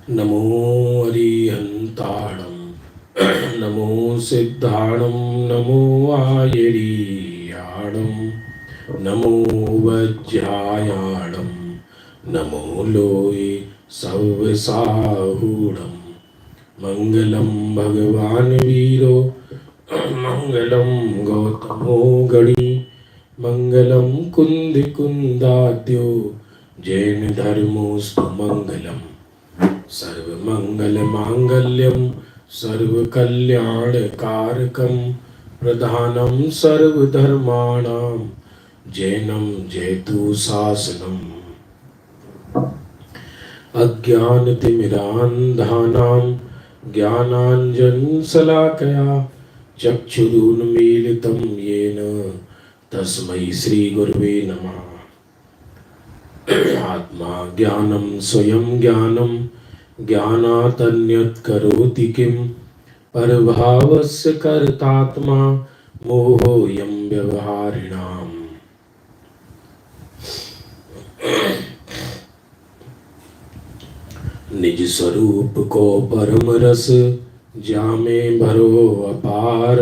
नमो अरिहन्ताणं नमो सिद्धाणं नमो आयरीयाणं नमो वज्रायाणं नमो लोये सव्यसाहूणं मंगलम भगवान वीरो मंगलम गौतमो गणी मंगलम कुंद कुंदाद्यो जैन धर्मोस्तु मंगलम सर्वमंगल मांगल्यम सर्वकल्याणकारकम प्रधानम सर्वधर्माणां जैनम जयतु शासनम अज्ञानतिमिरान्धानां ज्ञानाञ्जनशलाकया चक्षुरुन्मीलितं येन तस्मै श्रीगुरवे नमः। आत्मा ज्ञानं स्वयं ज्ञानं ज्ञानात् करोति किं परभावस्य कर्तात्मा मोहोऽयं व्यवहारिणाम्। निज स्वरूप को परम रस जामे भरो अपार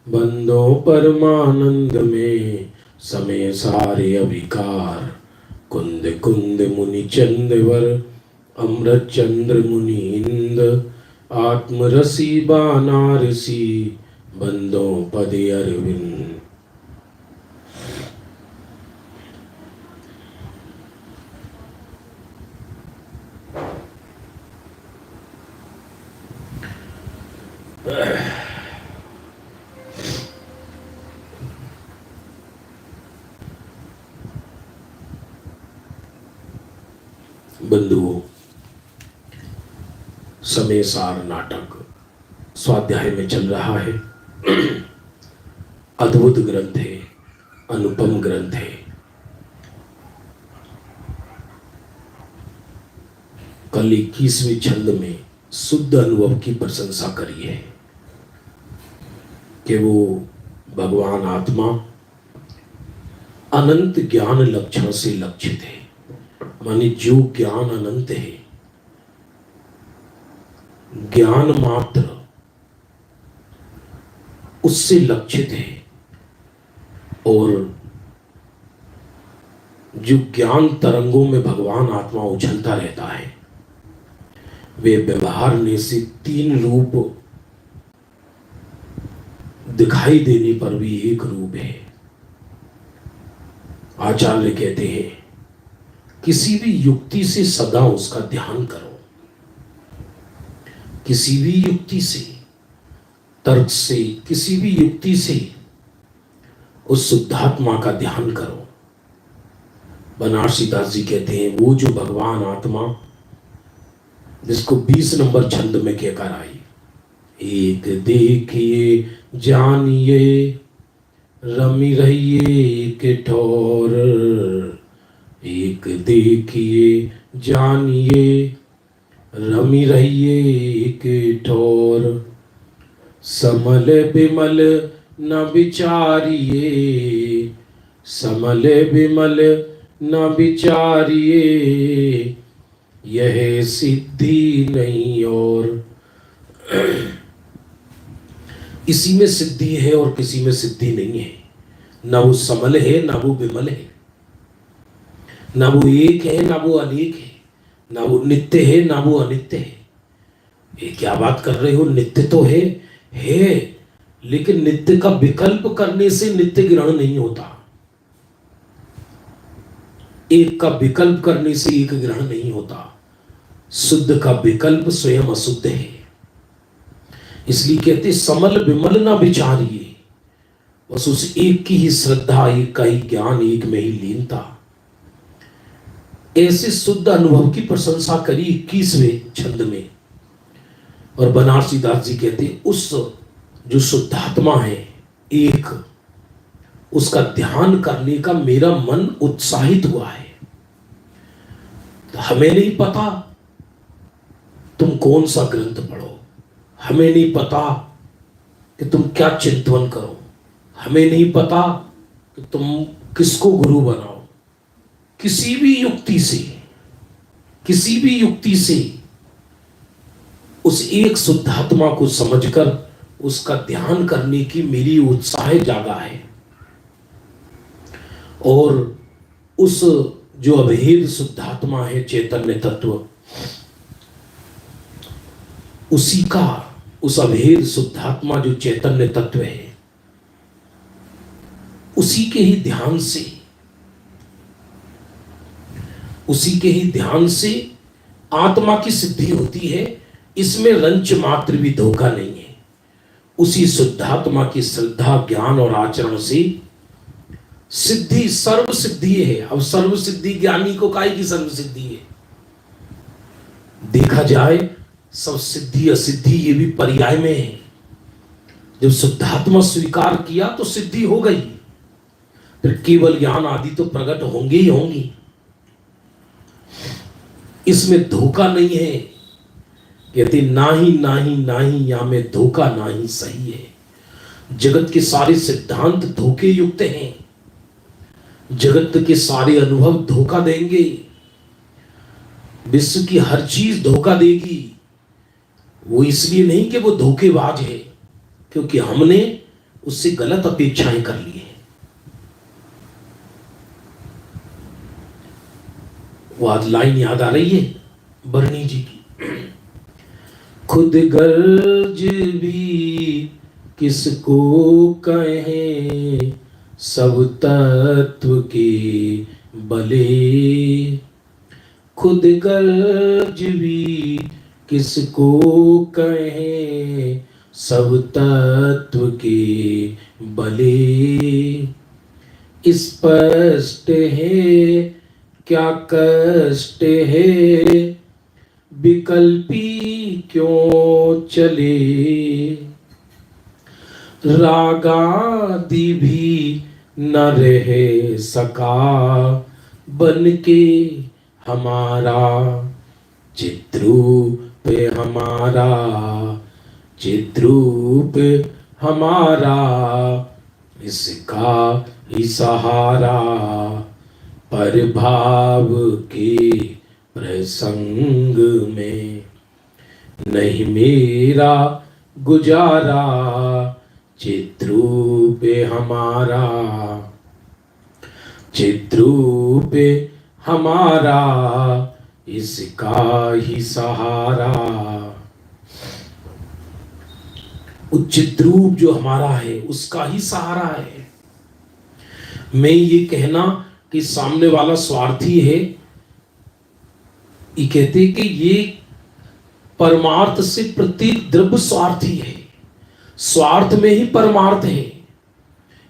बंदो परमानंद में समय सारे अभिकार। कुंद कुंद मुनि चंदवर अमृत चंद्र मुनि इंद आत्मरसी बानारसी बंदो पदे अरविंद। बंधुओं, समय सार नाटक स्वाध्याय में चल रहा है। अद्भुत ग्रंथ है, अनुपम ग्रंथ है। कल 21वें छंद में शुद्ध अनुभव की प्रशंसा करी है कि वो भगवान आत्मा अनंत ज्ञान लक्षण से लक्षित है। माने जो ज्ञान अनंत है, ज्ञान मात्र उससे लक्षित है, और जो ज्ञान तरंगों में भगवान आत्मा उछलता रहता है, वे व्यवहार से तीन रूप दिखाई देने पर भी एक रूप है। आचार्य कहते हैं, किसी भी युक्ति से सदा उसका ध्यान करो। किसी भी युक्ति से, तर्क से, किसी भी युक्ति से उस शुद्धात्मा का ध्यान करो। बनारसी दास जी कहते हैं, वो जो भगवान आत्मा जिसको 20 नंबर छंद में कहकर आई, एक देखिए जानिए रमी रहिए एक ठौर। एक देखिए जानिए रमी रहिए एक ठौर। समल बिमल न विचारिए, समल बिमल न विचारिए, यह सिद्धि नहीं और। इसी में सिद्धि है और किसी में सिद्धि नहीं है। ना वो समल है, ना वो विमल है, ना वो एक है, ना वो अनेक है, ना वो नित्य है, ना वो अनित्य है। ये क्या बात कर रहे हो? नित्य तो है, लेकिन नित्य का विकल्प करने से नित्य ग्रहण नहीं होता। एक का विकल्प करने से एक ग्रहण नहीं होता। शुद्ध का विकल्प स्वयं अशुद्ध है। इसलिए कहते समल विमल ना विचारिए, बस उस एक की ही श्रद्धा, एक का ही ज्ञान, एक में ही लीनता। ऐसे शुद्ध अनुभव की प्रशंसा करी 21वें छंद में। और बनारसी दास जी कहते उस जो शुद्धात्मा है एक, उसका ध्यान करने का मेरा मन उत्साहित हुआ है। तो हमें नहीं पता तुम कौन सा ग्रंथ पढ़ो, हमें नहीं पता कि तुम क्या चिंतन करो, हमें नहीं पता कि तुम किसको गुरु बनाओ। किसी भी युक्ति से, किसी भी युक्ति से उस एक शुद्ध आत्मा को समझकर उसका ध्यान करने की मेरी उत्साह जागा है। और उस जो अभेद शुद्ध आत्मा है, चैतन्य तत्व, उसी का, उस अभेद शुद्ध आत्मा जो चैतन्य तत्व है, उसी के ही ध्यान से, उसी के ही ध्यान से आत्मा की सिद्धि होती है। इसमें रंच मात्र भी धोखा नहीं है। उसी शुद्धात्मा की श्रद्धा, ज्ञान और आचरण से सिद्धि, सर्व सिद्धि है। अब सर्व सिद्धि ज्ञानी को काहे की सर्व सिद्धि है? देखा जाए सब सिद्धि असिद्धि ये भी पर्याय में है। जब शुद्धात्मा स्वीकार किया तो सिद्धि हो गई, फिर केवल ज्ञान आदि तो प्रकट होंगे ही होंगी। इसमें धोखा नहीं है। कहते नाही या में धोखा नाही सही है। जगत के सारे सिद्धांत धोखे युक्त हैं। जगत के सारे अनुभव धोखा देंगे। विश्व की हर चीज धोखा देगी। वो इसलिए नहीं कि वो धोखेबाज है, क्योंकि हमने उससे गलत अपेक्षाएं कर ली है। वो आज लाइन याद आ रही है बरनी जी की, खुद गर्ज भी किसको कहें, सब तत्व के बले। खुद गर्ज भी किसको कहें, सब तत्व के बले। स्पष्ट है क्या कष्ट है, विकल्पी क्यों चले। रागादि भी न रह सका बन के हमारा, चिद्रूप हमारा, चिद्रूप हमारा, इसका ही सहारा। पर भाव के प्रसंग में नहीं मेरा गुजारा, चिद्रूप हमारा, चिद्रूप हमारा, इसका ही सहारा। उचित रूप जो हमारा है उसका ही सहारा है। मैं ये कहना कि सामने वाला स्वार्थी है, ये कहते कि ये परमार्थ से प्रत्येक द्रव्य स्वार्थी है। स्वार्थ में ही परमार्थ है,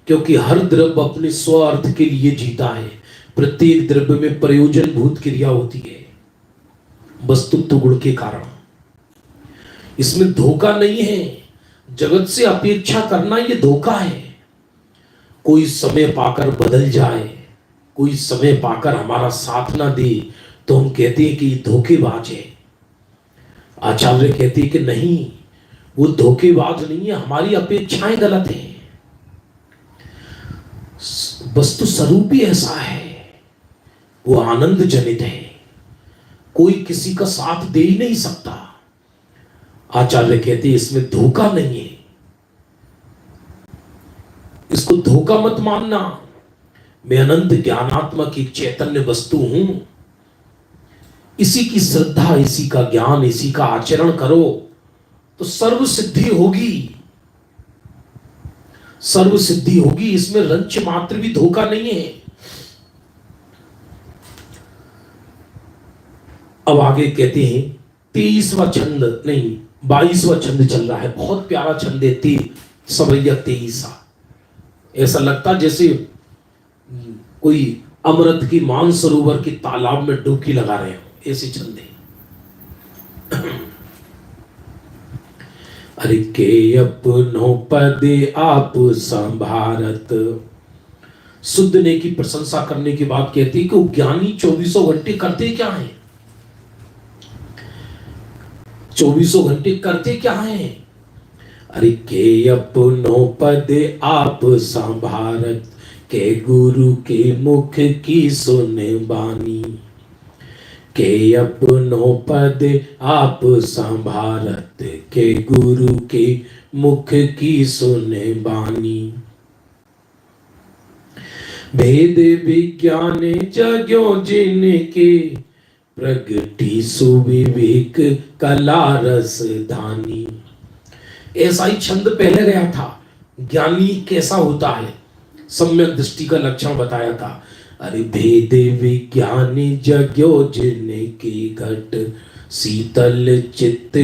क्योंकि हर द्रव्य अपने स्वार्थ के लिए जीता है। प्रत्येक द्रव्य में प्रयोजन भूत क्रिया होती है, वस्तुत्व गुण के कारण। इसमें धोखा नहीं है। जगत से अपेक्षा करना ये धोखा है। कोई समय पाकर बदल जाए, कोई समय पाकर हमारा साथ ना दे, तो हम कहते हैं कि ये धोखेबाज है। आचार्य कहते हैं कि नहीं, वो धोखेबाज नहीं है, हमारी अपेक्षाएं गलत हैं। वस्तु स्वरूप ही ऐसा है, वो आनंद जनित है। कोई किसी का साथ दे ही नहीं सकता। आचार्य कहते हैं इसमें धोखा नहीं है। इसको धोखा मत मानना। मैं अनंत ज्ञानात्मक एक चैतन्य वस्तु हूं। इसी की श्रद्धा, इसी का ज्ञान, इसी का आचरण करो तो सर्व सिद्धि होगी। सर्व सिद्धि होगी। इसमें रंच मात्र भी धोखा नहीं है। अब आगे कहते हैं 23वां छंद नहीं 22वां छंद चल रहा है। बहुत प्यारा छंद है। सवैया 23। ऐसा लगता जैसे कोई अमृत की मानसरोवर के तालाब में डुबकी लगा रहे हो, ऐसी छंद है। अरे के अपनो पद आप संभारत। शुद्धने की प्रशंसा करने के बाद कहती है कि ज्ञानी 24 घंटे करते क्या हैं? 24 घंटे करते क्या हैं? अरे के अपनो पद आप संभारत, के गुरु के मुख की सुन बानी। के अपनो पद आप संभारत, के गुरु के मुख की सुने बानी। भेद विज्ञान जग्यो जिनके, प्रगति सुविवेक कला रस धानी। ऐसा ही छंद पहले गया था। ज्ञानी कैसा होता है, सम्यक दृष्टि का लक्षण बताया था। अरे भेद विज्ञान जग्यो जिनके, घट शीतल चित्त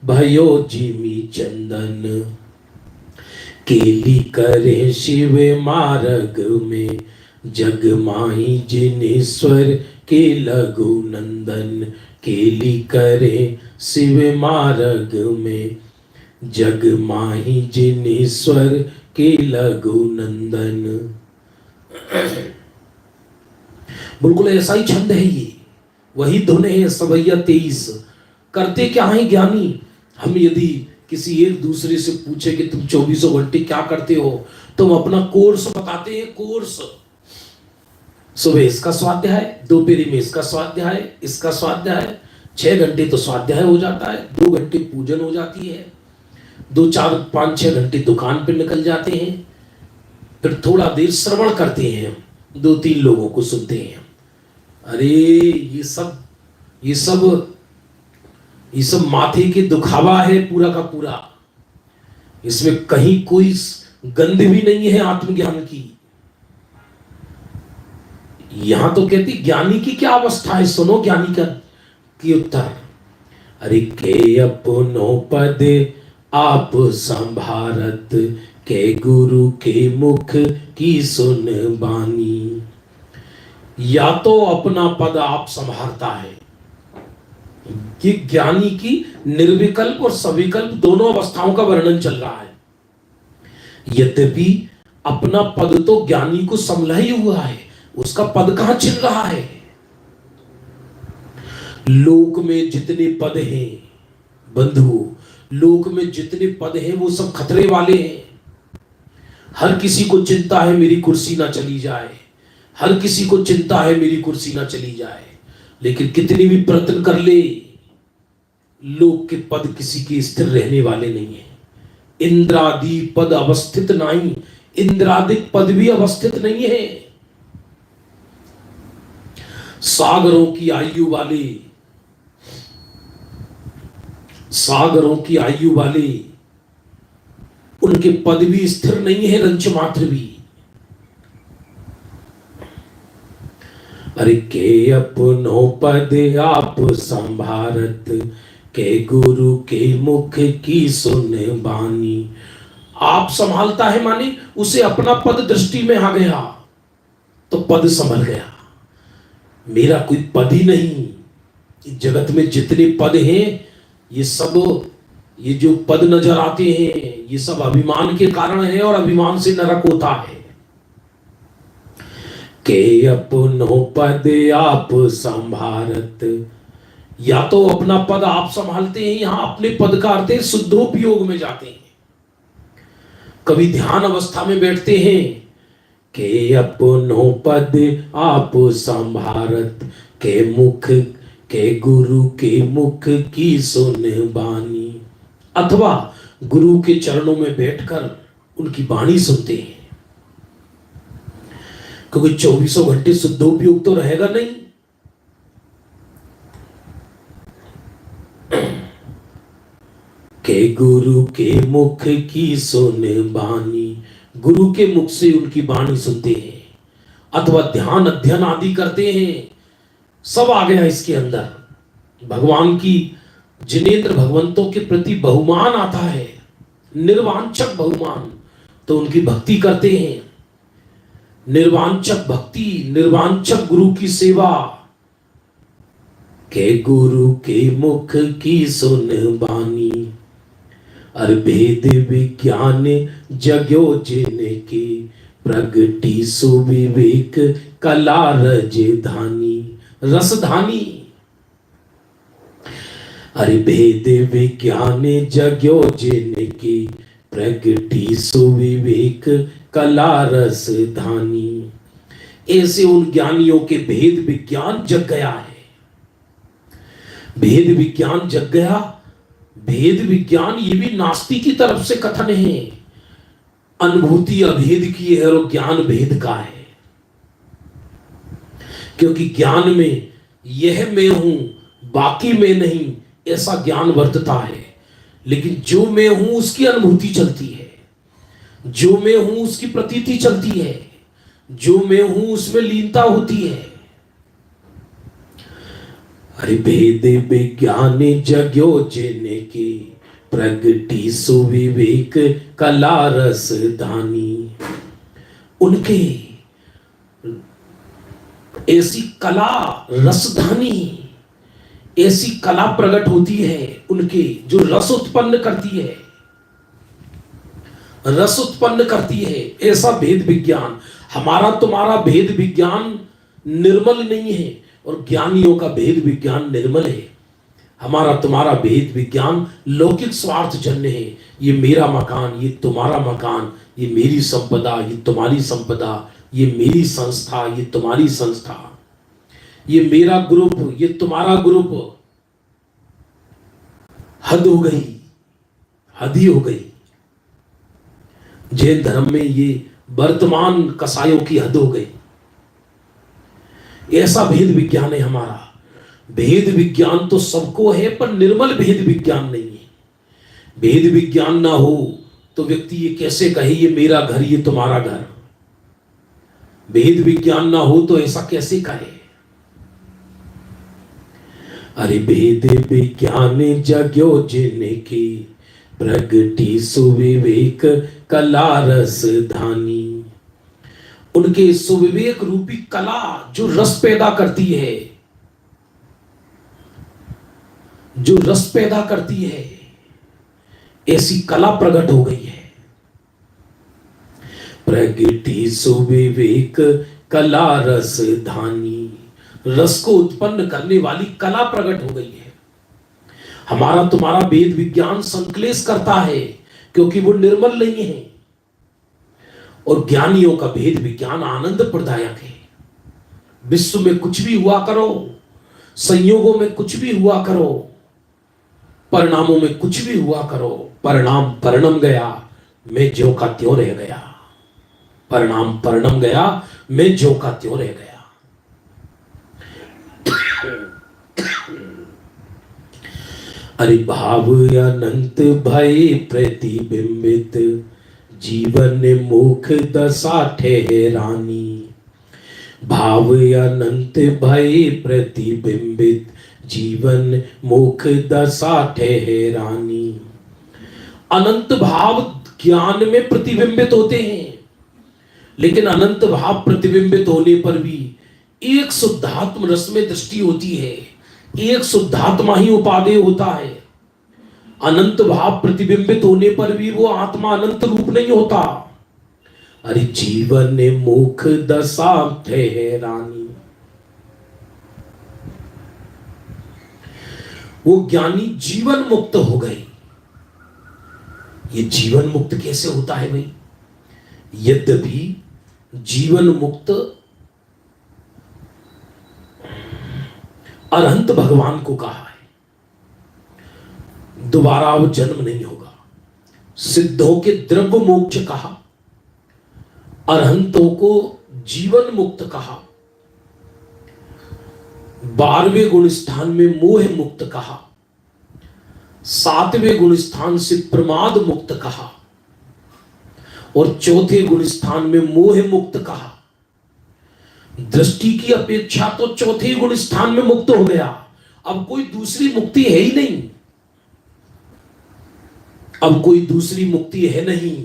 भयो जिमी चंदन। केली करे शिव मार्ग में, जग माही जिनेश्वर के लघु नंदन। केली करे शिव मार्ग में, जग माही जिनेश्वर के लघु नंदन। बिल्कुल ऐसा ही छंद है ये, वही धुन है सवैया 23। करते क्या है ज्ञानी? हम यदि किसी एक दूसरे से पूछे कि तुम 24 घंटे क्या करते हो, तुम अपना कोर्स बताते हैं। कोर्स, सुबह इसका स्वाध्याय, दोपहर में इसका स्वाध्याय, इसका स्वाध्याय, 6 घंटे तो स्वाध्याय हो जाता है, 2 घंटे पूजन हो जाती है, 2 4 5 6 घंटे दुकान पे निकल जाते हैं, फिर थोड़ा देर श्रवण करते हैं, 2-3 लोगों को सुनते हैं। अरे ये सब माथे के दुखावा है पूरा का पूरा। इसमें कहीं कोई गंध भी नहीं है आत्मज्ञान की। यहां तो कहती ज्ञानी की क्या अवस्था है, सुनो ज्ञानी का की उत्तर। अरे के अपनो पद आप संभारत, के गुरु के मुख की सुन बानी। या तो अपना पद आप संभारता है, कि ज्ञानी की निर्विकल्प और सविकल्प दोनों अवस्थाओं का वर्णन चल रहा है। यद्यपि अपना पद तो ज्ञानी को संभला ही हुआ है, उसका पद कहां छिल रहा है। लोक में जितने पद हैं बंधु, लोक में जितने पद हैं वो सब खतरे वाले हैं। हर किसी को चिंता है मेरी कुर्सी ना चली जाए, हर किसी को चिंता है मेरी कुर्सी ना चली जाए। लेकिन कितनी भी प्रयत्न कर ले, लोक के पद किसी के स्थिर रहने वाले नहीं है। इंद्रादि पद अवस्थित नहीं, इंद्रादिक पद भी अवस्थित नहीं है। सागरों की आयु वाले, सागरों की आयु वाले, उनके पद भी स्थिर नहीं है, रंच मात्र भी। अरे के अपनो पद आप संभारत, के गुरु के मुख की सुन बानी। आप संभालता है माने उसे अपना पद दृष्टि में आ गया तो पद संभल गया। मेरा कोई पद ही नहीं। जगत में जितने पद हैं ये सब, ये जो पद नजर आते हैं ये सब अभिमान के कारण है, और अभिमान से नरक होता है। के अपनो पद आप संभारत, या तो अपना पद आप संभालते हैं, यहां अपने पद का अर्थ है शुद्धोपयोग में जाते हैं। कभी ध्यान अवस्था में बैठते हैं, के अपनो पद आप संभारत, के मुख के गुरु के मुख की सुन बानी। अथवा गुरु के चरणों में बैठकर उनकी वाणी सुनते हैं, क्योंकि 24 घंटे शुद्धोपयोग तो रहेगा नहीं। के गुरु के मुख की सुन बानी, गुरु के मुख से उनकी वाणी सुनते हैं, अथवा ध्यान अध्ययन आदि करते हैं। सब आ गया इसके अंदर। भगवान की, जिनेंद्र भगवंतों के प्रति बहुमान आता है, निर्वांछक बहुमान, तो उनकी भक्ति करते हैं। निर्वांछक भक्ति, निर्वांछक गुरु की सेवा। के गुरु के मुख की सुन बानी, अर भेद विज्ञान जग्यो जिनके, प्रगति सुविवेक कला रजधानी, रसधानी। अरे भेद विज्ञान जग्यो जिनके, प्रगति सुविवेक कला रसधानी। ऐसे उन ज्ञानियों के भेद विज्ञान जग गया है। भेद विज्ञान जग गया। भेद विज्ञान ये भी नास्तिक की तरफ से कथन है। अनुभूति अभेद की है और ज्ञान भेद का है, क्योंकि ज्ञान में यह मैं हूं बाकी मैं नहीं, ऐसा ज्ञान वर्तता है। लेकिन जो मैं हूं उसकी अनुभूति चलती है, जो मैं हूं उसकी प्रतीति चलती है, जो मैं हूं उसमें लीनता होती है। अरे भेद विज्ञान जग्यो जेने की, प्रगति सुविवेक कला रस दानी। उनके ऐसी कला रसधानी, ऐसी कला प्रकट होती है उनके, जो रस उत्पन्न करती है, रस उत्पन्न करती है। ऐसा भेद विज्ञान, हमारा तुम्हारा भेद विज्ञान निर्मल नहीं है और ज्ञानियों का भेद विज्ञान निर्मल है। हमारा तुम्हारा भेद विज्ञान लौकिक स्वार्थ जन्य है। ये मेरा मकान, ये तुम्हारा मकान, ये मेरी संपदा, ये तुम्हारी संपदा, ये मेरी संस्था, ये तुम्हारी संस्था, ये मेरा ग्रुप, ये तुम्हारा ग्रुप। हद हो गई, हद ही हो गई। जैन धर्म में ये वर्तमान कसायों की हद हो गई। ऐसा भेद विज्ञान है हमारा। भेद विज्ञान तो सबको है, पर निर्मल भेद विज्ञान नहीं है। भेद विज्ञान ना हो तो व्यक्ति ये कैसे कहे ये मेरा घर, ये तुम्हारा घर। भेद विज्ञान ना हो तो ऐसा कैसे कहे। अरे भेद विज्ञान जग्यो जिने की, प्रगति सुविवेक कला रस धानी। उनके सुविवेक रूपी कला जो रस पैदा करती है, जो रस पैदा करती है, ऐसी कला प्रकट हो गई है। प्रगति सुविवेक कला रस धानी, रस को उत्पन्न करने वाली कला प्रकट हो गई है। हमारा तुम्हारा वेद विज्ञान संक्लेश करता है क्योंकि वो निर्मल नहीं है। और ज्ञानियों का भेद विज्ञान आनंद प्रदायक है। विश्व में कुछ भी हुआ करो, संयोगों में कुछ भी हुआ करो, परिणामों में कुछ भी हुआ करो, परिणाम परिणम गया, मैं ज्यों का त्यों रह गया। परिणाम परिणम गया, मैं ज्यों का त्यों रह गया। अरे भाव अनंत भय प्रतिबिंबित, जीवन मुख दशा ठहरानी। भाव अनंत भय प्रतिबिंबित, जीवन मुख दशा ठहरानी। अनंत भाव ज्ञान में प्रतिबिंबित होते हैं, लेकिन अनंत भाव प्रतिबिंबित होने पर भी एक शुद्धात्म रस में दृष्टि होती है। एक शुद्धात्मा ही उपादेय होता है। अनंत भाव प्रतिबिंबित होने पर भी वो आत्मा अनंत रूप नहीं होता। अरे जीवन मुख दशा ठहरानी। वो ज्ञानी जीवन मुक्त हो गए। ये जीवन मुक्त कैसे होता है भाई? यद्यपि जीवन मुक्त अरहंत भगवान को कहा है, दोबारा अब जन्म नहीं होगा। सिद्धों के द्रव्य मोक्ष कहा, अरहंतों को जीवन मुक्त कहा। 12वें गुण स्थान में मोह मुक्त कहा, 7वें गुण स्थान से प्रमाद मुक्त कहा, और 4थे गुण स्थान में मोह मुक्त कहा। दृष्टि की अपेक्षा तो 4थे गुण स्थान में मुक्त हो गया। अब कोई दूसरी मुक्ति है ही नहीं। अब कोई दूसरी मुक्ति है नहीं।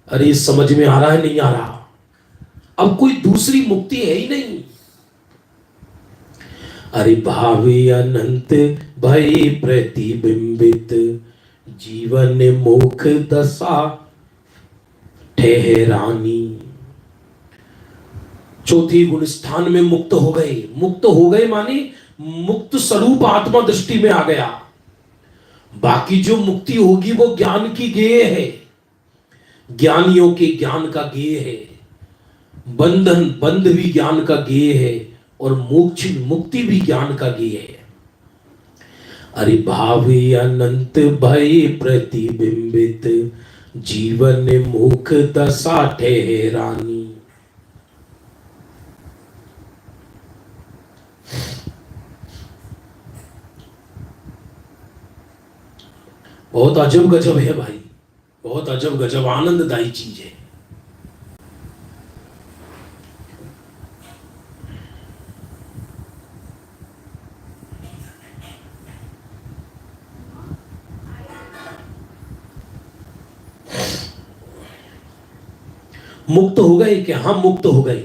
अरे समझ में आ रहा है? नहीं आ रहा? अब कोई दूसरी मुक्ति है ही नहीं। अरे भावे अनंत भय प्रतिबिंबित, जीवन मुख दशा ठहरानी। 4थे गुण स्थान में मुक्त हो गए। मुक्त हो गए माने मुक्त स्वरूप आत्मा दृष्टि में आ गया। बाकी जो मुक्ति होगी वो ज्ञान की गेय है, ज्ञानियों के ज्ञान का गेय है। बंधन बंध भी ज्ञान का गेय है और मोक्ष मुक्ति भी ज्ञान का गेय है। अरे भावे अनंत भय प्रतिबिंबित, जीवन मुख दशा ठहरानी। बहुत अजब गजब है भाई, बहुत अजब गजब आनंददायी चीज है। मुक्त हो गए कि हम मुक्त हो गए,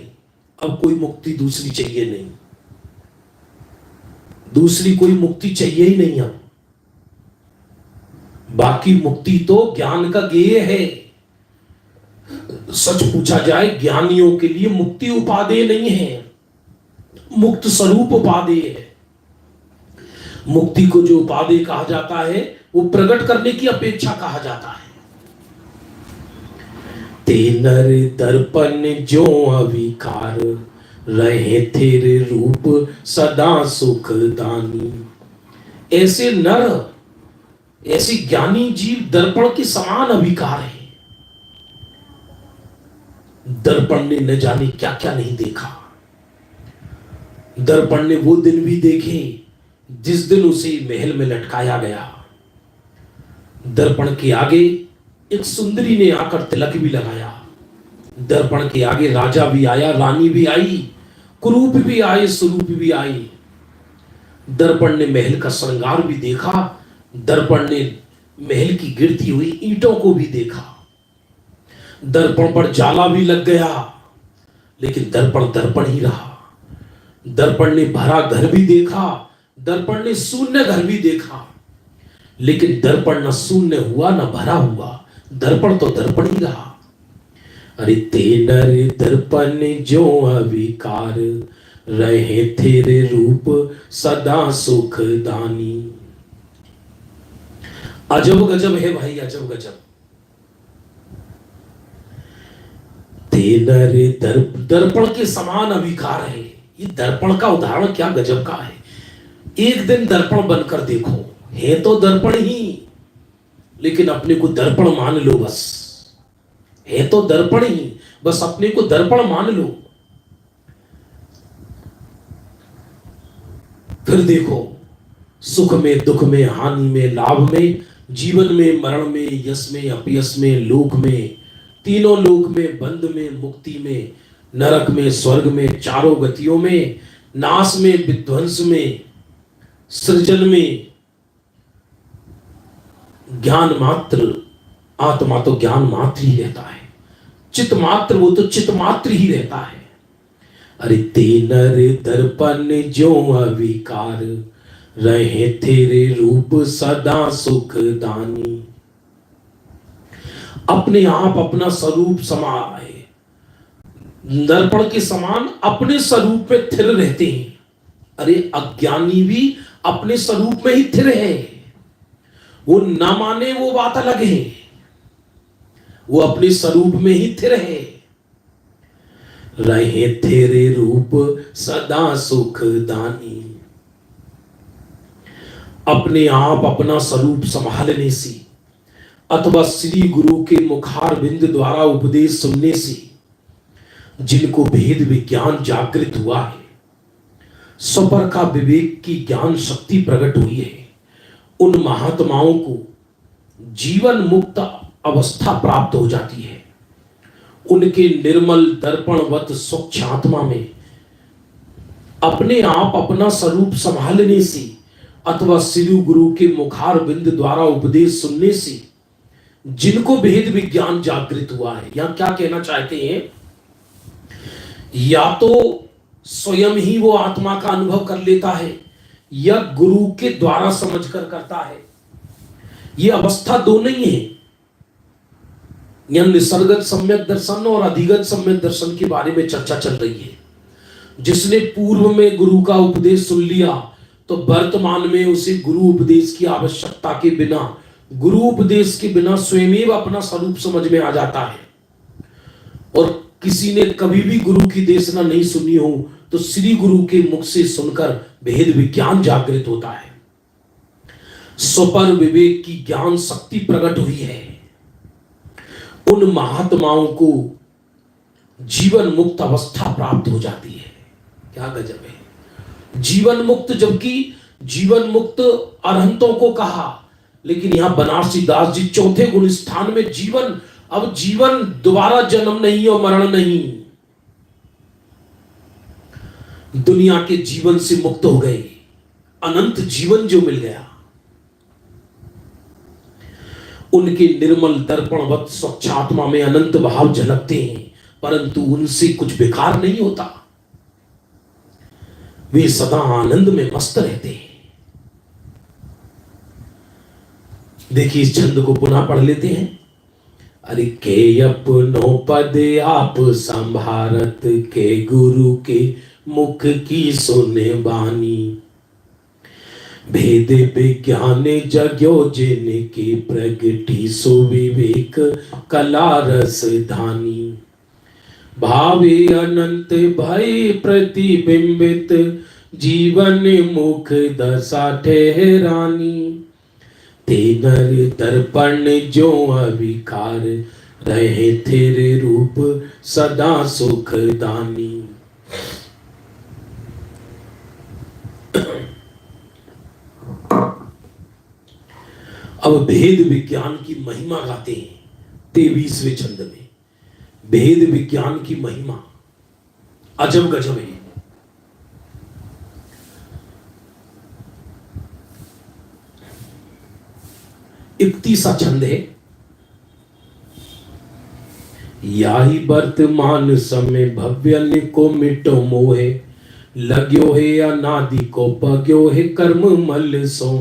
अब कोई मुक्ति दूसरी चाहिए नहीं, दूसरी कोई मुक्ति चाहिए ही नहीं। अब बाकी मुक्ति तो ज्ञान का गेय है। सच पूछा जाए, ज्ञानियों के लिए मुक्ति उपादेय नहीं है, मुक्त स्वरूप उपादेय है। मुक्ति को जो उपादेय कहा जाता है वो प्रकट करने की अपेक्षा कहा जाता है। ते नर दर्पण जो अविकार, रहे तेरे रूप सदा सुखदानी। ऐसे नर, ऐसे ज्ञानी जीव दर्पण के समान अविकार है। दर्पण ने न जाने क्या क्या नहीं देखा। दर्पण ने वो दिन भी देखे जिस दिन उसे महल में लटकाया गया। दर्पण के आगे एक सुंदरी ने आकर तिलक भी लगाया। दर्पण के आगे राजा भी आया, रानी भी आई, कुरूप भी आए, स्वरूप भी आए। दर्पण ने महल का श्रृंगार भी देखा। दर्पण ने महल की गिरती हुई ईंटों को भी देखा। दर्पण पर जाला भी लग गया, लेकिन दर्पण दर्पण ही रहा। दर्पण ने भरा घर भी देखा, दर्पण ने शून्य घर भी देखा, लेकिन दर्पण न शून्य हुआ न भरा हुआ, दर्पण तो दर्पण ही रहा। अरे ते नर दर्पण जो अविकार, रहे तेरे रूप सदा सुखदानी। अजब गजब है भाई, अजब गजब। ते नर दर्पण के समान अविकार है। ये दर्पण का उदाहरण क्या गजब का है। एक दिन दर्पण बनकर देखो, है तो दर्पण ही, लेकिन अपने को दर्पण मान लो बस। है तो दर्पण ही, बस अपने को दर्पण मान लो। फिर देखो, सुख में, दुख में, हानि में, लाभ में, जीवन में, मरण में, यश में, अपयश में, लोक में, तीनों लोक में, बंध में, मुक्ति में, नरक में, स्वर्ग में, चारों गतियों में, नाश में, विध्वंस में, सृजन में, ज्ञान मात्र। आत्मा तो ज्ञान मात्र ही रहता है, चित मात्र, वो तो चित मात्र ही रहता है। अरे ते नर दर्पण जो अविकार, रहे तेरे रूप सदा सुखदानी। अपने आप अपना स्वरूप समाये, दर्पण के समान अपने स्वरूप में स्थिर रहते हैं। अरे अज्ञानी भी अपने स्वरूप में ही स्थिर है, वो ना माने वो बात अलग है, वो अपने स्वरूप में ही स्थिर है। रहे तेरे रूप सदा सुखदानी। अपने आप अपना स्वरूप संभालने से अथवा श्री गुरु के मुखार बिंद द्वारा उपदेश सुनने से जिनको भेद विज्ञान जागृत हुआ है, स्वपर का विवेक की ज्ञान शक्ति प्रकट हुई है, उन महात्माओं को जीवन मुक्त अवस्था प्राप्त हो जाती है। उनके निर्मल दर्पणवत स्वच्छ आत्मा में अपने आप अपना स्वरूप संभालने से अथवा श्री गुरु के मुखार बिंद द्वारा उपदेश सुनने से जिनको भेद विज्ञान जागृत हुआ है, यहां क्या कहना चाहते हैं, या तो स्वयं ही वो आत्मा का अनुभव कर लेता है या गुरु के द्वारा समझकर करता है। ये अवस्था दोनों ही है। यह निसर्गत सम्यक दर्शन और अधिगत सम्यक दर्शन के बारे में चर्चा चल रही है। जिसने पूर्व में गुरु का उपदेश सुन लिया तो वर्तमान में उसे गुरु उपदेश की आवश्यकता के बिना, गुरु उपदेश के बिना स्वयं अपना स्वरूप समझ में आ जाता है। और किसी ने कभी भी गुरु की देशना नहीं सुनी हो तो श्री गुरु के मुख से सुनकर भेद विज्ञान जागृत होता है। स्वपर विवेक की ज्ञान शक्ति प्रकट हुई है। उन महात्माओं को जीवन मुक्त अवस्था प्राप्त हो जाती है। क्या गजब है, जीवन मुक्त, जबकि जीवन मुक्त अरहंतों को कहा, लेकिन यहां बनारसी दास जी चौथे गुण स्थान में जीवन, अब जीवन दोबारा जन्म नहीं और मरण नहीं, दुनिया के जीवन से मुक्त हो गए, अनंत जीवन जो मिल गया। उनके निर्मल दर्पणवत स्वच्छात्मा में अनंत भाव झलकते हैं, परंतु उनसे कुछ बेकार नहीं होता, वे सदा आनंद में मस्त रहते हैं। देखिए इस छंद को पुनः पढ़ लेते हैं। अरे के अपनो पद आप संभारत, के गुरु के मुख की सुने बानी, भेद विज्ञान जग्यो जिनकी प्रगति सुविवेक कला रस धानी, भावे अनंत भय प्रतिबिंबित जीवन मुख दशा ठहरानी, तेनर दर्पण जो अविकार रहे तेरे रूप सदा सुख दानी। अब भेद विज्ञान की महिमा गाते हैं 23वें छंद में। भेद विज्ञान की महिमा अजब गजब है। इकतीसा छंद है। याही वर्तमान समय भव्य को मिटो मोहे, लग्यो है अनादि को पग्यो है कर्म मल सो,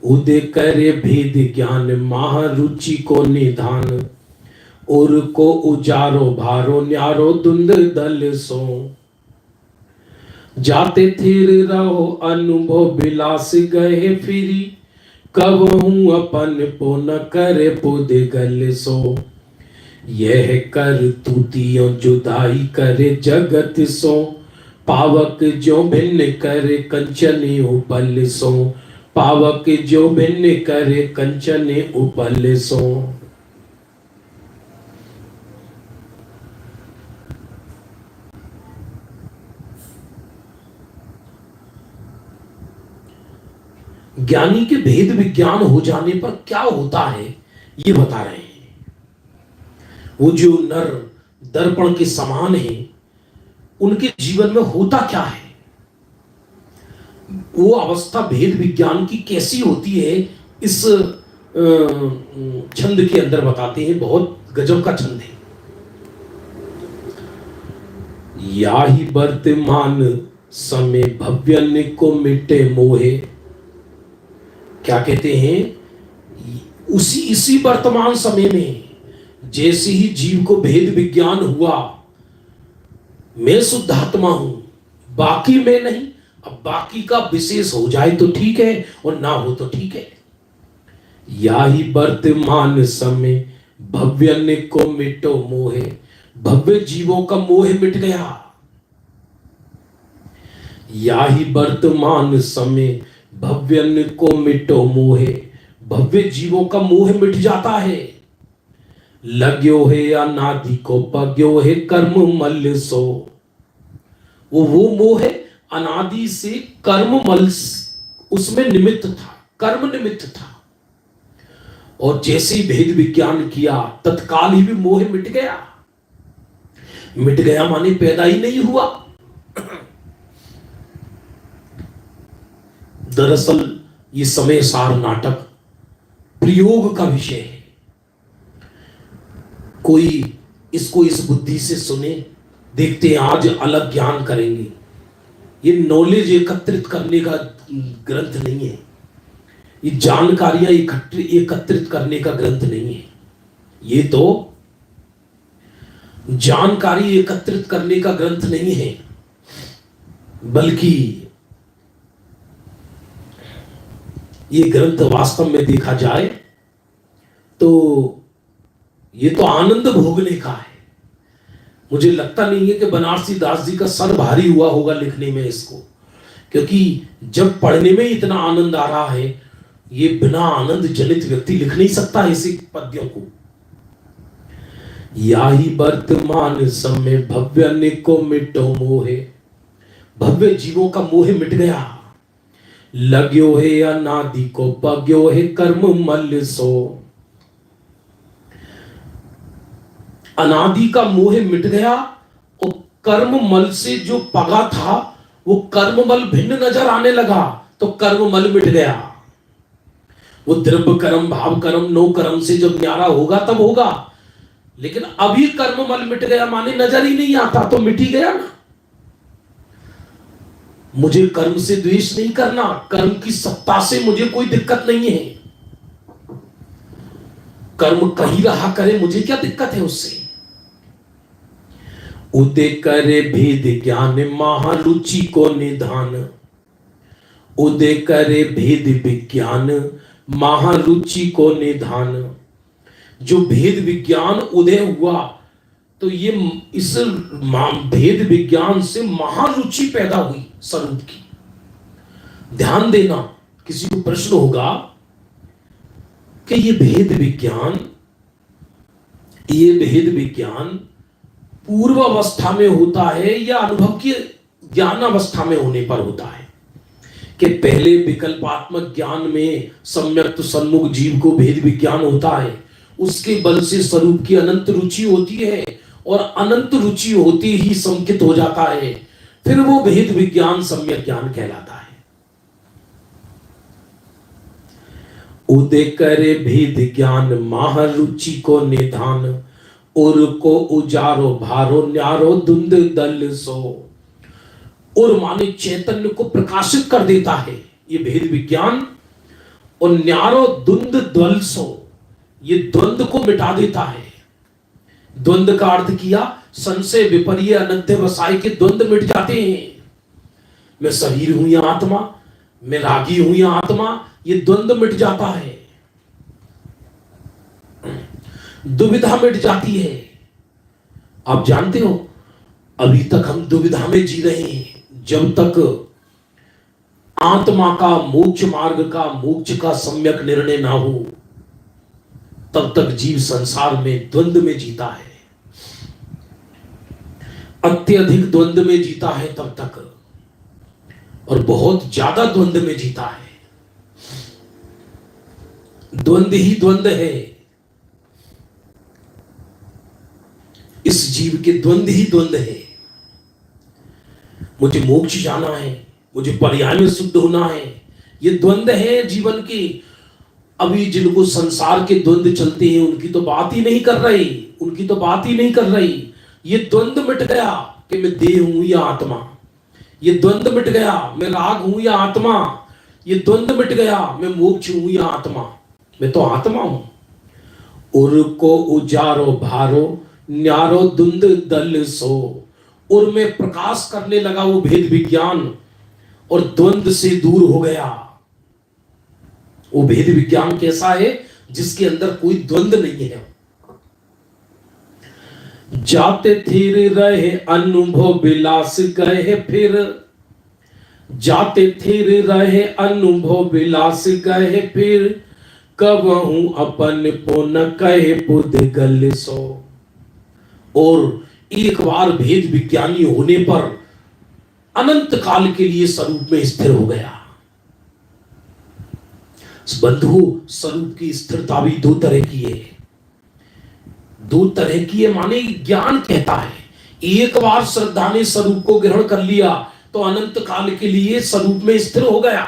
उदय करे भेद ज्ञान महारुचि को निधान, और को उजारो भारो न्यारो धुंध दल सो, जाते थिर रहो अनुभव विलास गए फिरी, कब हूं अपन पो न करे पुद गल सो, यह कर तूतियों जुदाई करे जगत सो, पावक जो भिन्न करे कंचने उपल सो, पावक जो भिन्न करे कंचने उपल सो। ज्ञानी के भेद विज्ञान हो जाने पर क्या होता है ये बता रहे हैं। वो जो नर दर्पण के समान है, उनके जीवन में होता क्या है, वो अवस्था भेद विज्ञान की कैसी होती है, इस छंद के अंदर बताते हैं। बहुत गजब का छंद है। या ही वर्तमान समय भव्य को मिटे मोहे, क्या कहते हैं, इसी वर्तमान समय में जैसे ही जीव को भेद विज्ञान हुआ, मैं शुद्ध आत्मा हूं, बाकी मैं नहीं, अब बाकी का विशेष हो जाए तो ठीक है और ना हो तो ठीक है। या ही वर्तमान समय भव्य को मिटो मोहे, भव्य जीवों का मोह मिट गया। या ही वर्तमान समय भव्य को मिटो मोहे, भव्य जीवों का मोह मिट जाता है। लग्यो है अनादि को पग्यो है कर्म मल सो, वो मोह है अनादि से कर्म मल उसमें निमित्त था, कर्म निमित्त था। और जैसे ही भेद विज्ञान किया तत्काल ही भी मोह मिट गया। मिट गया माने पैदा ही नहीं हुआ। दरअसल ये समय सार नाटक प्रयोग का विषय है। कोई इसको इस बुद्धि से सुने, देखते हैं आज अलग ज्ञान करेंगे, ये नॉलेज एकत्रित करने का ग्रंथ नहीं है, ये जानकारियां एकत्रित करने का ग्रंथ नहीं है। ये तो जानकारी एकत्रित करने का ग्रंथ नहीं है, बल्कि ये ग्रंथ वास्तव में देखा जाए तो ये तो आनंद भोगने का है। मुझे लगता नहीं है कि बनारसी दास जी का सर भारी हुआ होगा लिखने में इसको, क्योंकि जब पढ़ने में इतना आनंद आ रहा है ये बिना आनंद जनित व्यक्ति लिख नहीं सकता ऐसे पद्यों को। या ही वर्तमान समय भव्य निको मिटो मोहे, भव्य जीवों का मोह मिट गया। लग्यो है अनादि को पग्यो है कर्म मल सो, अनादि का मोह मिट गया और कर्म मल से जो पगा था वो कर्म मल भिन्न नजर आने लगा, तो कर्म मल मिट गया। वो द्रव्य कर्म भाव कर्म नो कर्म से जब न्यारा होगा तब होगा, लेकिन अभी कर्म मल मिट गया माने नजर ही नहीं आता, तो मिट ही गया ना। मुझे कर्म से द्वेष नहीं करना, कर्म की सत्ता से मुझे कोई दिक्कत नहीं है। कर्म कहीं रहा करे, मुझे क्या दिक्कत है उससे। उदय करे भेद ज्ञान महारुचि को निधान, उदय करे भेद विज्ञान महारुचि को निधान। जो भेद विज्ञान उदय हुआ तो ये इस भेद विज्ञान से महारुचि पैदा हुई स्वरूप की। ध्यान देना, किसी को प्रश्न होगा कि ये भेद विज्ञान पूर्व अवस्था में होता है या अनुभव की ज्ञान अवस्था में होने पर होता है, कि पहले विकल्पात्मक ज्ञान में सम्यक्त सन्मुख जीव को भेद विज्ञान होता है, उसके बल से स्वरूप की अनंत रुचि होती है और अनंत रुचि होते ही संकित हो जाता है, फिर वो भेद विज्ञान सम्यक ज्ञान कहलाता है। उदय करे भेद ज्ञान महारुचि को निधान, उर को उजारो भारो न्यारो धुंध दल सो। उर माने चैतन्य को प्रकाशित कर देता है ये भेद विज्ञान, और न्यारो धुंध दल सो, ये द्वंद्व को मिटा देता है। द्वंद्व का अर्थ किया संशय विपर्य अनध्यवसाय के द्वंद्व मिट जाते हैं। मैं शरीर हूं या आत्मा, मैं रागी हूं या आत्मा, ये द्वंद्व मिट जाता है, दुविधा मिट जाती है। आप जानते हो अभी तक हम दुविधा में जी रहे हैं। जब तक आत्मा का मोक्ष मार्ग का मोक्ष का सम्यक निर्णय ना हो तब तक जीव संसार में द्वंद्व में जीता है, अत्यधिक द्वंद्व में जीता है तब तक, और बहुत ज्यादा द्वंद्व में जीता है। द्वंद्व ही द्वंद्व है, इस जीव के द्वंद्व ही द्वंद्व है। मुझे मोक्ष जाना है, मुझे पर्याय में शुद्ध होना है, ये द्वंद्व है जीवन की। अभी जिनको संसार के द्वंद्व चलते हैं उनकी तो बात ही नहीं कर रही, ये द्वंद्व मिट गया कि मैं देह हूं या आत्मा, ये द्वंद्व मिट गया मैं राग हूं या आत्मा, ये द्वंद्व मिट गया मैं मोक्ष हूं या आत्मा, मैं तो आत्मा हूं। उर को उजारो भारो न्यारो धुंध दल सो, उर में प्रकाश करने लगा वो भेद विज्ञान और द्वंद्व से दूर हो गया। वो भेद विज्ञान कैसा है? जिसके अंदर कोई द्वंद्व नहीं है। जाते थिर रहे अनुभव विलास गए फिर, जाते थिर रहे अनुभव विलास गए फिर, कब हूं अपन पो न कहे बुध गल सो। और एक बार भेद विज्ञानी होने पर अनंत काल के लिए स्वरूप में स्थिर हो गया। बंधु, स्वरूप की स्थिरता भी दो तरह की है, माने ज्ञान कहता है एक बार श्रद्धा ने स्वरूप को ग्रहण कर लिया तो अनंत काल के लिए स्वरूप में स्थिर हो गया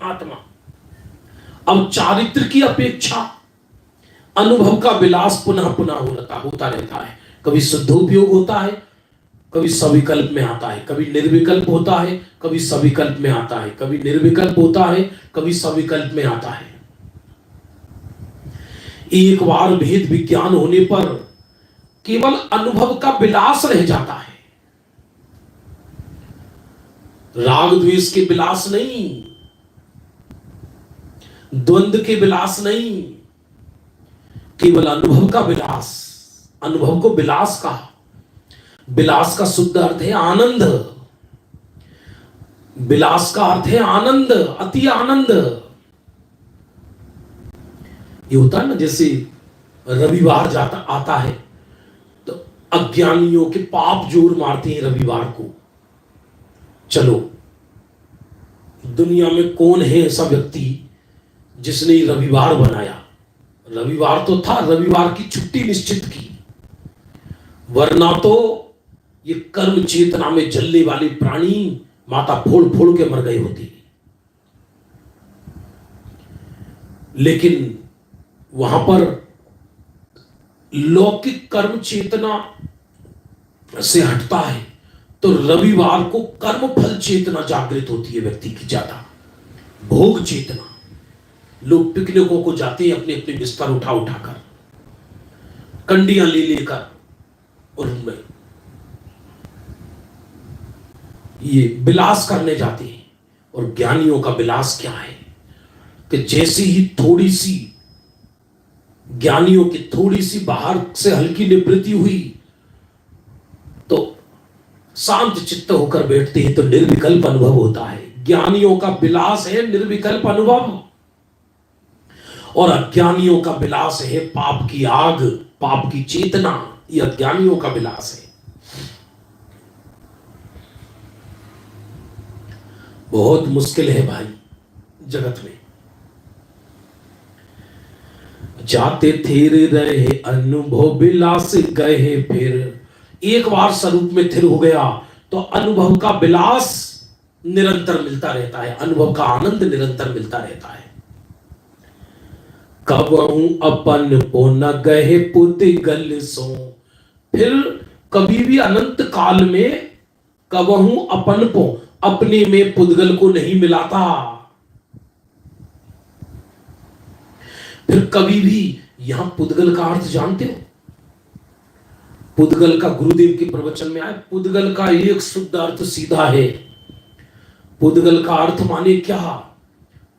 आत्मा। अब चारित्र की अपेक्षा अनुभव का विलास पुनः पुनः होता रहता है। कभी शुद्ध उपयोग होता है, कभी सविकल्प में आता है, कभी निर्विकल्प होता है, कभी सविकल्प में आता है, कभी निर्विकल्प होता है, कभी सविकल्प में आता है। एक बार भेद विज्ञान होने पर केवल अनुभव का विलास रह जाता है, राग द्वेष के विलास नहीं, द्वंद्व के विलास नहीं, केवल अनुभव का विलास। अनुभव को विलास कहा। विलास का शुद्ध अर्थ है आनंद, विलास का अर्थ है आनंद, अति आनंद। ये होता है ना, जैसे रविवार जाता आता है तो अज्ञानियों के पाप जोर मारते हैं रविवार को। चलो, दुनिया में कौन है ऐसा व्यक्ति जिसने रविवार बनाया? रविवार तो था, रविवार की छुट्टी निश्चित की, वरना तो ये कर्म चेतना में जलने वाले प्राणी माता फोड़ फोड़ के मर गए होते। लेकिन वहां पर लौकिक कर्म चेतना से हटता है तो रविवार को कर्म फल चेतना जागृत होती है व्यक्ति की ज्यादा। भोग चेतना, लोग पिकनिकों को जाते हैं अपने अपने बिस्तर उठा उठाकर, कंडियां ले लेकर, और उनमें ये विलास करने जाते हैं। और ज्ञानियों का विलास क्या है कि जैसे ही थोड़ी सी ज्ञानियों की थोड़ी सी बाहर से हल्की निवृत्ति हुई तो शांत चित्त होकर बैठते हैं तो निर्विकल्प अनुभव होता है। ज्ञानियों का विलास है निर्विकल्प अनुभव, और अज्ञानियों का विलास है पाप की आग, पाप की चेतना। यह अज्ञानियों का विलास है। बहुत मुश्किल है भाई जगत में। जाते थिर रहे अनुभव विलास गए फिर। एक बार स्वरूप में थिर हो गया तो अनुभव का विलास निरंतर मिलता रहता है, अनुभव का आनंद निरंतर मिलता रहता है। कबहू अपन को न गए पुतगल सो। फिर कभी भी अनंत काल में कबहू अपन को, अपने में पुद्गल को नहीं मिलाता। फिर कभी भी, यहां पुद्गल का अर्थ जानते हो? पुद्गल का गुरुदेव के प्रवचन में आया, पुद्गल का एक शुद्ध अर्थ सीधा है। पुद्गल का अर्थ माने क्या?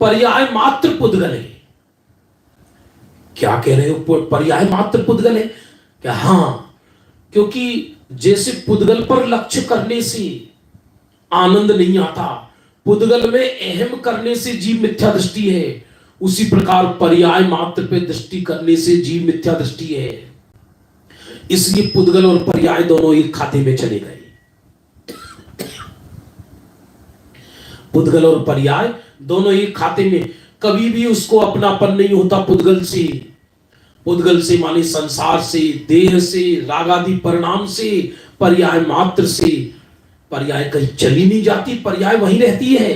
पर्याय मात्र पुद्गल है। क्या कह रहे हो? पर्याय मात्र पुद्गल है क्या? हां, क्योंकि जैसे पुद्गल पर लक्ष्य करने से आनंद नहीं आता, पुद्गल में अहम करने से जीव मिथ्या दृष्टि है, उसी प्रकार पर्याय मात्र पे दृष्टि करने से जीव मिथ्या दृष्टि है। इसलिए पुद्गल और पर्याय दोनों एक खाते में चले गए। पुद्गल और पर्याय दोनों एक खाते में। कभी भी उसको अपनापन नहीं होता पुद्गल से। पुद्गल से माने संसार से, देह से, रागादि परिणाम से, पर्याय मात्र से। पर्याय कहीं चली नहीं जाती, पर्याय वहीं रहती है।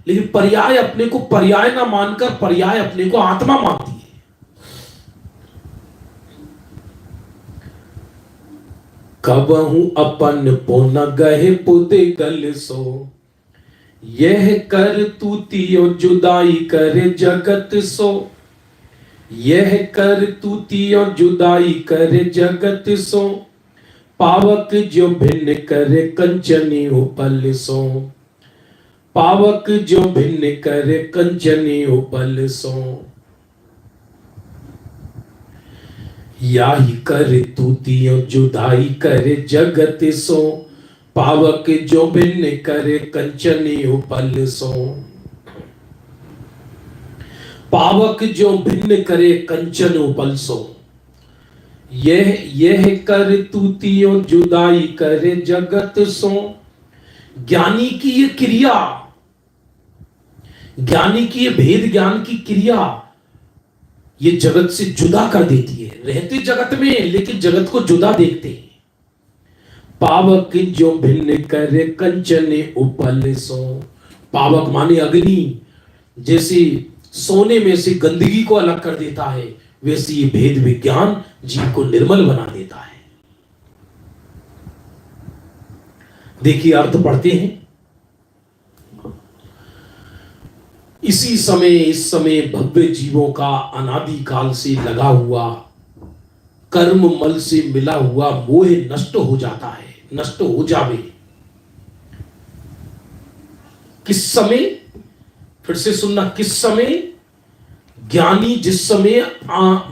लेकिन पर्याय अपने को पर्याय ना मानकर पर्याय अपने को आत्मा मानती है। कबहू अपन पो न गए पुद्गल सो। यह कर तूतियो जुदाई करे जगत सो। यह कर तूतियो जुदाई करे जगत सो। पावक जो भिन्न करे कंचनी उपल सो। पावक जो भिन्न करे कंचनी उपल सो। याही कर तूतियो जुदाई करे जगत सो। पावक जो भिन्न करे कंचनी उपल सो। पावक जो भिन्न करे कंचन उपल सो। यह कर तूतियो जुदाई करे जगत सो। ज्ञानी की ये क्रिया, ज्ञानी की ये भेद ज्ञान की क्रिया, ये जगत से जुदा कर देती है। रहते जगत में लेकिन जगत को जुदा देखते हैं। पावक जो भिन्न करे कंचने उपल सो। पावक माने अग्नि, जैसे सोने में से गंदगी को अलग कर देता है, वैसे ये भेद विज्ञान जीव को निर्मल बना देता है। देखिए अर्थ पढ़ते हैं। इसी समय, इस समय भव्य जीवों का अनादि काल से लगा हुआ कर्म मल से मिला हुआ मोह नष्ट हो जाता है, नष्ट हो जावे। किस समय? फिर से सुनना, किस समय? ज्ञानी जिस समय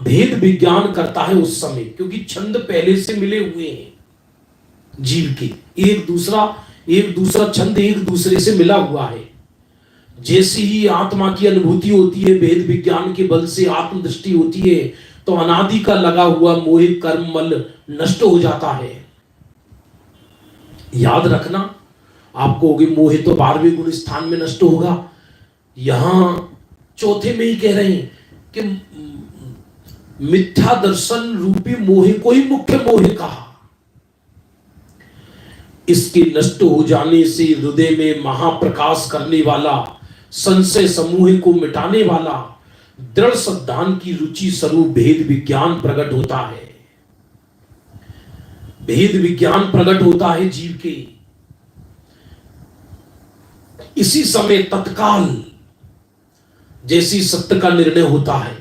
भेद विज्ञान करता है उस समय, क्योंकि छंद पहले से मिले हुए हैं जीव के, एक दूसरा छंद एक दूसरे से मिला हुआ है। जैसी ही आत्मा की अनुभूति होती है, भेद विज्ञान के बल से आत्मदृष्टि होती है, तो अनादि का लगा हुआ मोह कर्म मल नष्ट हो जाता है। याद रखना, आप कहोगे मोह तो 12वें गुण स्थान में नष्ट होगा, यहां चौथे में ही कह रहे हैं कि मिथ्या दर्शन रूपी मोह को ही मुख्य मोह कहा। इसके नष्ट हो जाने से हृदय में महाप्रकाश करने वाला, संशय समूह को मिटाने वाला दृढ़ सिद्धांत की रुचि स्वरूप भेद विज्ञान प्रकट होता है। भेद विज्ञान प्रकट होता है जीव के। इसी समय तत्काल जैसी सत्य का निर्णय होता है,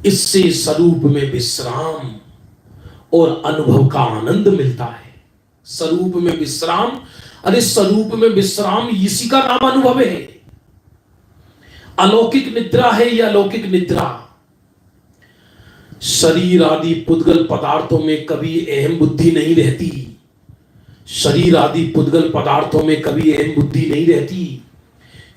इससे स्वरूप में विश्राम और अनुभव का आनंद मिलता है। स्वरूप में विश्राम, अरे स्वरूप में विश्राम इसी का नाम अनुभव है। अलौकिक निद्रा है यह अलौकिक निद्रा। शरीर आदि पुद्गल पदार्थों में कभी अहम बुद्धि नहीं रहती। शरीर आदि पुद्गल पदार्थों में कभी अहम बुद्धि नहीं रहती।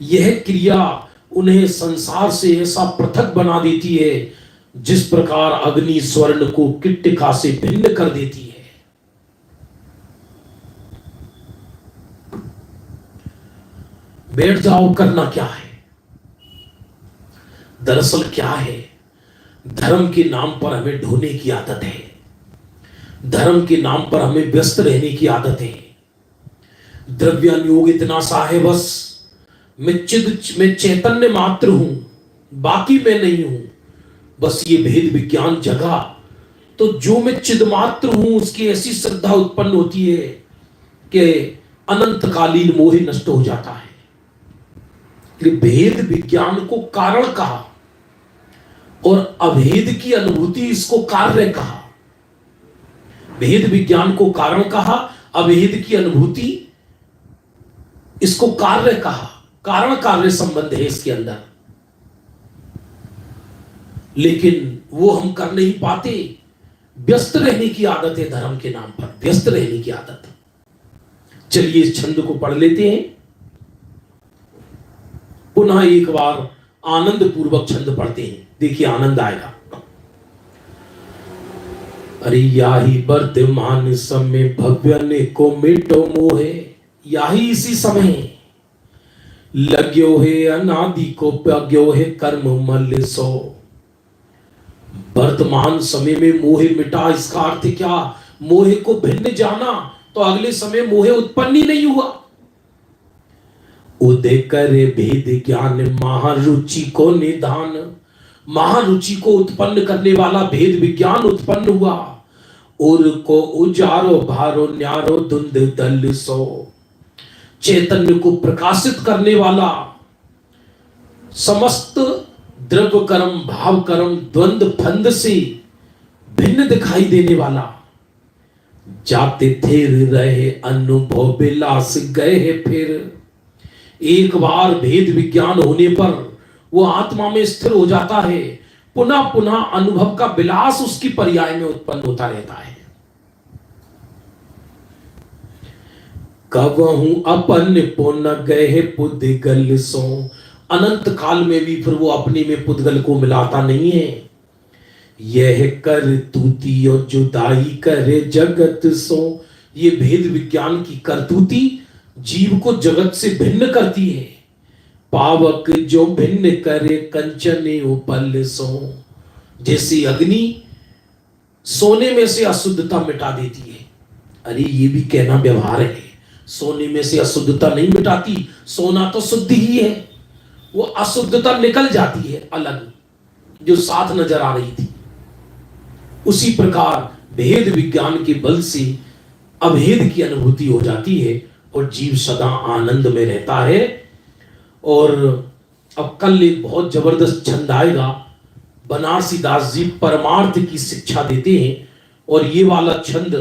यह क्रिया उन्हें संसार से ऐसा पृथक बना देती है जिस प्रकार अग्नि स्वर्ण को किट्टिका से भिन्न कर देती है। बैठ जाओ, करना क्या है? दरअसल क्या है, धर्म के नाम पर हमें ढोने की आदत है। धर्म के नाम पर हमें व्यस्त रहने की आदत है। द्रव्यानुयोग इतना सा है, बस मैं चैतन्य मात्र हूं, बाकी मैं नहीं हूं। बस ये भेद विज्ञान जगा तो जो मैं चिद मात्र हूं उसकी ऐसी श्रद्धा उत्पन्न होती है कि अनंतकालीन मोह नष्ट हो जाता है। भेद विज्ञान को कारण कहा और अभेद की अनुभूति इसको कार्य कहा। भेद विज्ञान को कारण कहा, अभेद की अनुभूति इसको कार्य कहा। कारण कार्य संबंध है इसके अंदर, लेकिन वो हम कर नहीं पाते। व्यस्त रहने की आदत है, धर्म के नाम पर व्यस्त रहने की आदत। चलिए इस छंद को पढ़ लेते हैं। पुनः एक बार आनंद पूर्वक छंद पढ़ते हैं, देखिए आनंद आएगा। अरे याही वर्तमान समय भव्य ने को मिटो मोहे, याही इसी समय लग्यो है अनादि को प्याग्यो है कर्म मल सो। वर्तमान समय में मोह मिटा, इसका अर्थ क्या? मोह को भिन्न जाना तो अगले समय मोह उत्पन्न ही नहीं हुआ। उदय करे भेद ज्ञान महारुचि को निधान, महारुचि को उत्पन्न करने वाला भेद विज्ञान उत्पन्न हुआ। उर को उजारो भारो न्यारो धुंध दल सो, चैतन्य को प्रकाशित करने वाला, समस्त द्रव्य कर्म भाव कर्म द्वंद्व फंद से भिन्न दिखाई देने वाला। जाते थे रहे अनुभव विलास गए है फिर। एक बार भेद विज्ञान होने पर वो आत्मा में स्थिर हो जाता है, पुनः पुनः अनुभव का विलास उसकी पर्याय में उत्पन्न होता रहता है। कबहू अपन पुन गए पुद्गल सो, अनंत काल में भी फिर वो अपने में पुद्गल को मिलाता नहीं है। यह कर तूती और जुदाई करे जगत सो, ये भेद विज्ञान की करतूती जीव को जगत से भिन्न करती है। पावक जो भिन्न करे कंचने उपल सो, जैसे अग्नि सोने में से अशुद्धता मिटा देती है। अरे ये भी कहना व्यवहार है, सोने में से अशुद्धता नहीं मिटाती, सोना तो शुद्ध ही है, वो अशुद्धता निकल जाती है अलग, जो साथ नजर आ रही थी। उसी प्रकार भेद विज्ञान के बल से अभेद की अनुभूति हो जाती है और जीव सदा आनंद में रहता है। और अब कल एक बहुत जबरदस्त छंद आएगा, बनारसी दास जी परमार्थ की शिक्षा देते हैं और ये वाला छंद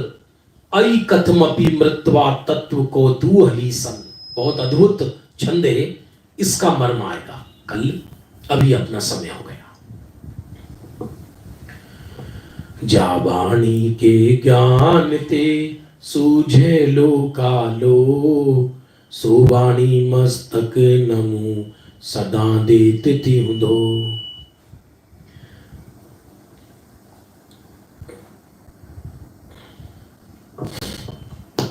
अई कथमपि मृत्वा तत्व को तू हलीसन, बहुत अद्भुत छंद है। इसका मर्म आएगा कल, अभी अपना समय हो गया। जाबाणी के ज्ञान ते सूझे लो कालो, सोबाणी मस्तक नमू सदा दे तिथि हुंदो।